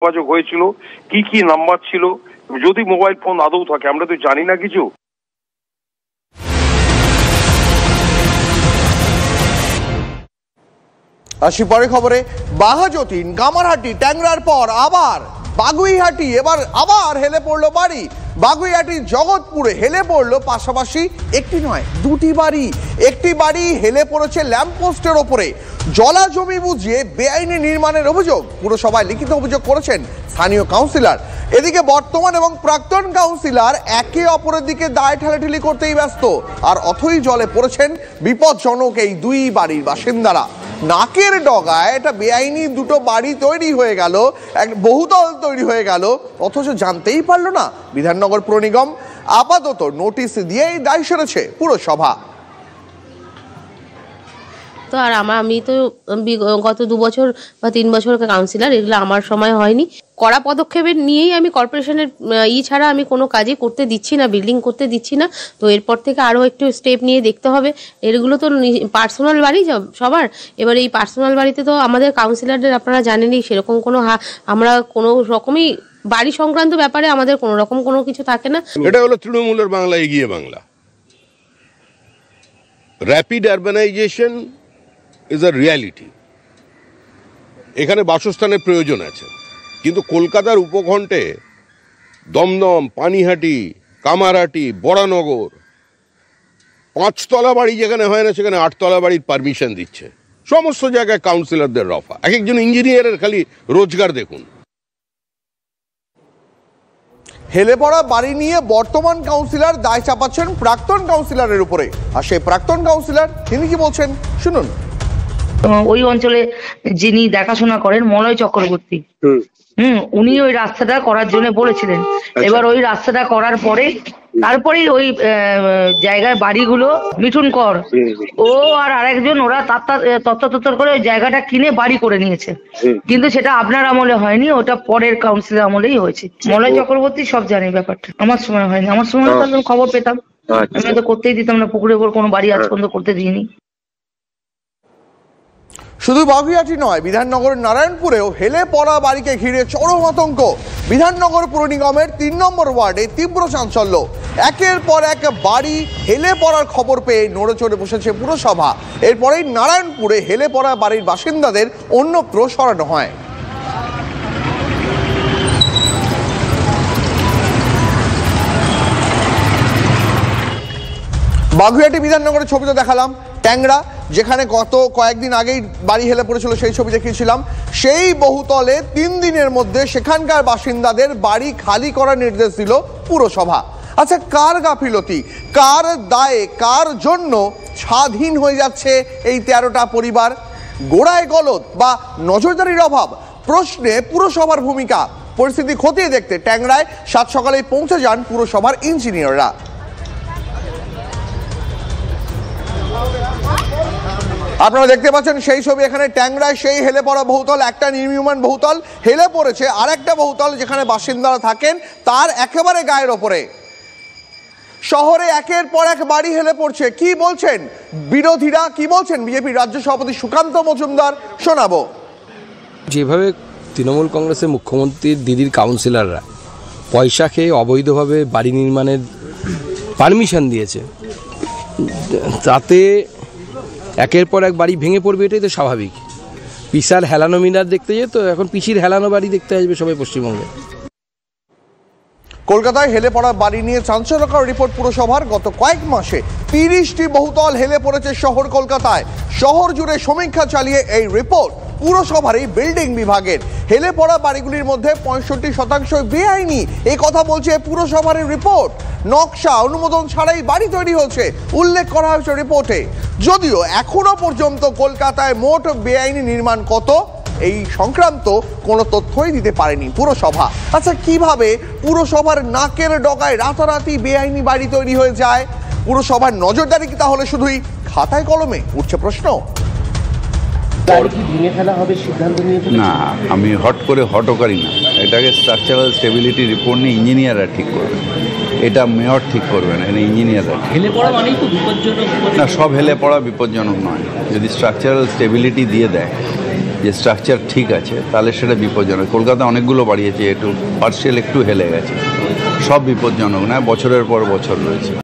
যোগাযোগ হয়েছিল, কি কি নাম্বার ছিল, যদি মোবাইল ফোন আদৌ থাকে, আমরা তো জানি না কিছু। আসি পরে খবরে। বাঘাযতীন, কামারহাটি, ট্যাংরার পর আবার বাগুইহাটি, এবার আবার হেলে পড়লো বাড়ি। বাগুইহাটি জগৎপুরে হেলে পড়লো পাশাপাশি একটি নয় দুটি বাড়ি। একটি বাড়ি হেলে পড়েছে ল্যাম্পপোস্টের ওপরে। জলা জমি বুঝিয়ে বেআইনি নির্মাণের অভিযোগ পুরসভায় লিখিত অভিযোগ করেছেন স্থানীয় কাউন্সিলর। এদিকে বর্তমান এবং প্রাক্তন কাউন্সিলর একে অপরের দিকে দায় ঠেলাঠেলি করতেই ব্যস্ত, আর অথই জলে পড়েছেন বিপজ্জনক এই দুই বাড়ির বাসিন্দারা। নাকের ডগায় একটা বেআইনি দুটো বাড়ি তৈরি হয়ে গেল, এক বহুতল তৈরি হয়ে গেল, অথচ জানতেই পারলো না বিধাননগর পুর নিগম। আপাতত নোটিশ দিয়েই দায় সেরেছে পুরসভা। তো আর আমি তো গত 2 বছর বা 3 বছর কাউন্সিলর, এগুলো আমার সময় হয়নি। কড়া পদক্ষেপের নিয়েই আমি কর্পোরেশনের ছাড়া আমি কোনো কাজই করতে দিচ্ছি না, বিল্ডিং করতে দিচ্ছি না। তো এরপর থেকে আরও একটু স্টেপ নিয়ে দেখতে হবে। এগুলো তো পার্সোনাল বাড়ি সবার, এবার এই পার্সোনাল বাড়িতে তো আমাদের কাউন্সিলরদের আপনারা জানেনই সেরকম কোনো আমরা কোনো রকমই বাড়ি সংক্রান্ত ব্যাপারে আমাদের কোনো রকম কোনো কিছু থাকে না। এটা হলো তৃণমূলের বাংলা, এগিয়ে Bangla. Rapid urbanisation is a reality. এখানে বাসস্থানের প্রয়োজন আছে, কিন্তু কলকাতার উপকণ্ঠে দমদম, পানিহাটি, কামারহাটি, বরানগর 5 তলা বাড়ি যেখানে হয় না সেখানে 8 তলা বাড়ির পারমিশন দিচ্ছে। সমস্ত জায়গায় কাউন্সিলরদের রফা। এক একজন ইঞ্জিনিয়ারের খালি রোজগার দেখুন। হেলে পড়া বাড়ি নিয়ে বর্তমান কাউন্সিলর দায় চাপাচ্ছেন প্রাক্তন কাউন্সিলরের উপরে, আর সেই প্রাক্তন কাউন্সিলর তিনি কি বলছেন শুনুন। ওই অঞ্চলে যিনি দেখাশোনা করেন মলয় চক্রবর্তী, উনি ওই রাস্তাটা করার জন্য বলেছিলেন। এবার ওই রাস্তাটা করার পরে তারপরেই ওই জায়গায় বাড়িগুলো মিঠুন কর ও আর আরেকজন ওরা তত্ত্ব করে ওই জায়গাটা কিনে বাড়ি করে নিয়েছে। কিন্তু সেটা আপনার আমলে হয়নি, ওটা পরের কাউন্সিলের আমলেই হয়েছে। মলয় চক্রবর্তী সব জানে ব্যাপারটা, আমার সময় হয়নি। আমার সময় খবর পেতাম, আমি তো করতেই দিতাম না। পুকুরের উপর কোনো বাড়ি আজ পর্যন্ত করতে দিইনি। শুধু বাগুইহাটি নয়, বিধাননগর নারায়ণপুরেও হেলে পড়া বাড়িকে ঘিরে চরম আতঙ্ক। বিধাননগর পুর নিগমের 3 নম্বর ওয়ার্ডে তীব্র চাঞ্চল্য। একের পর এক বাড়ি হেলে পড়ার খবর পেয়ে নড়ে চড়ে বসেছে পুরসভা। এরপরেই নারায়ণপুরে হেলে পড়া বাড়ির বাসিন্দাদের অন্যত্র সরানো হয়। বাগুইহাটি বিধাননগরের ছবিতে দেখালাম। ট্যাংরা, যেখানে গত কয়েকদিন আগেই বাড়ি হেলে পড়েছিল সেই ছবি দেখিয়েছিলাম। সেই বহুতলে 3 দিনের মধ্যে সেখানকার বাসিন্দাদের বাড়ি খালি করার নির্দেশ দিল পুরসভা। আচ্ছা, কার গাফিলতি, কার দায়ে, কার জন্য স্বাধীন হয়ে যাচ্ছে এই 13টা পরিবার? গোড়ায় গলদ বা নজরদারির অভাব? প্রশ্নে পুরসভার ভূমিকা। পরিস্থিতি খতিয়ে দেখতে ট্যাংরায় 7 সকালেই পৌঁছে যান পুরসভার ইঞ্জিনিয়াররা। আপনারা দেখতে পাচ্ছেন সেই ছবি। এখানে ট্যাংরায় সেই হেলে পড়া বহুতল, একটা নির্মীয়মান বহুতল হেলে পড়েছে, আর একটা বহুতল যেখানে বাসিন্দারা থাকেন তার একেবারে গায়ের ওপরে। শহরে একের পর এক বাড়ি হেলে পড়ছে। কি বলছেন বিরোধীরা, কি বলছেন বিজেপির রাজ্য সভাপতি সুকান্ত মজুমদার, শোনাবো। যেভাবে তৃণমূল কংগ্রেসের মুখ্যমন্ত্রীর দিদির কাউন্সিলররা পয়সা খেয়ে অবৈধভাবে বাড়ি নির্মাণের পারমিশন দিয়েছে, তাতে একের পর এক বাড়ি ভেঙে পড়বে, এটাই তো স্বাভাবিক। পিসার হেলানো মিনার দেখতে যেত, এখন পিসির হেলানো বাড়ি দেখতে আসবে সবাই পশ্চিমবঙ্গে। কলকাতায় হেলে পড়া বাড়ি নিয়ে চাঞ্চল্যকর রিপোর্ট পুরসভার। গত কয়েক মাসে 30টি বহুতল হেলে পড়েছে শহর কলকাতায়। শহর জুড়ে সমীক্ষা চালিয়ে এই রিপোর্ট পুরসভারই বিল্ডিং বিভাগের। হেলে পড়া বাড়িগুলির মধ্যে 65% বেআইনি, এই কথা বলছে পুরসভার রিপোর্ট। নকশা অনুমোদন ছাড়াই বাড়ি তৈরি হচ্ছে উল্লেখ করা হয়েছে রিপোর্টে। যদিও এখনো পর্যন্ত কলকাতায় মোট বেআইনি নির্মাণ কত, এই সংক্রান্ত কোনো তথ্যই দিতে পারেনি পুরসভা। আচ্ছা, কিভাবে পুরসভার নাকের ডগায় রাতারাতি বেআইনি বাড়ি তৈরি হয়ে যায়? পুরসভার নজরদারি কি তাহলে শুধুই খাতায় কলমে? উঠছে প্রশ্ন। না, আমি হটও করি না। এটাকে স্ট্রাকচারাল স্টেবিলিটি রিপোর্ট নিয়ে ইঞ্জিনিয়াররা ঠিক করবে, এটা মেয়র ঠিক করবে না, এটা ইঞ্জিনিয়াররা। না, সব হেলে পড়া বিপজ্জনক নয়। যদি স্ট্রাকচারাল স্টেবিলিটি দিয়ে দেয় যে স্ট্রাকচার ঠিক আছে, তাহলে সেটা বিপজ্জনক। কলকাতা অনেকগুলো বাড়িয়েছে, একটু পার্সিয়াল একটু হেলে গেছে, সব বিপজ্জনক না, বছরের পর বছর রয়েছে।